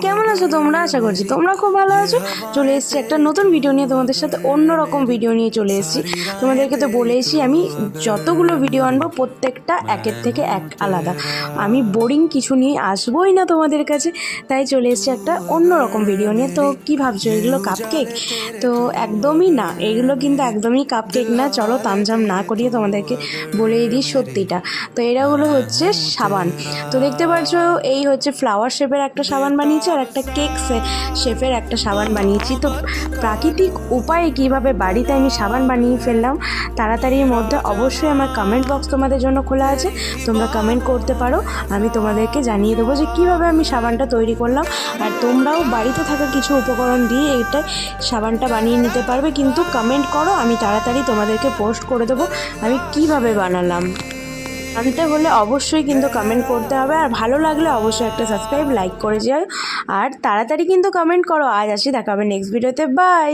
কেমন আছো তোমরা? আশা করছি তোমরা খুব ভালো আছো। চলে এসেছি একটা নতুন ভিডিও নিয়ে, তোমাদের সাথে অন্যরকম ভিডিও নিয়ে চলে এসেছি। তোমাদেরকে তো বলেছি আমি যতগুলো ভিডিও আনবো প্রত্যেকটা একের থেকে এক আলাদা, আমি বোরিং কিছু নিয়ে আসবোই না তোমাদের কাছে। তাই চলে এসেছি একটা অন্যরকম ভিডিও নিয়ে। তো কি ভাবছো এগুলো কাপকেক? তো একদমই না, এগুলো কিন্তু একদমই কাপকেক না। চলো তামঝাম না করিয়ে তোমাদেরকে বলেই দিই সত্যিটা। তো এরাগুলো হচ্ছে সাবান। তো দেখতে পাচ্ছ এই হচ্ছে ফ্লাওয়ার শেপের একটা সাবান বানিয়েছি আর একটা কেক শেপের একটা সাবান বানিয়েছি। তো প্রাকৃতিক উপায়ে কিভাবে বাড়িতে আমি সাবান বানিয়ে ফেললাম তাড়াতাড়ির মধ্যে, অবশ্যই আমার কমেন্ট বক্স তোমাদের জন্য খোলা আছে, তোমরা কমেন্ট করতে পারো। আমি তোমাদেরকে জানিয়ে দেবো যে কীভাবে আমি সাবানটা তৈরি করলাম। আর তোমরাও বাড়িতে থাকা কিছু উপকরণ দিয়ে এইটা সাবানটা বানিয়ে নিতে পারবে, কিন্তু কমেন্ট করো, আমি তাড়াতাড়ি তোমাদেরকে পোস্ট করে দেবো আমি কিভাবে বানালাম। জানতে হলে অবশ্যই কিন্তু কমেন্ট করতে হবে, আর ভালো লাগলে অবশ্যই একটা সাবস্ক্রাইব লাইক করে যাও, আর তাড়াতাড়ি কিন্তু কমেন্ট করো। আজ আসি, দেখা হবে নেক্সট ভিডিওতে, বাই।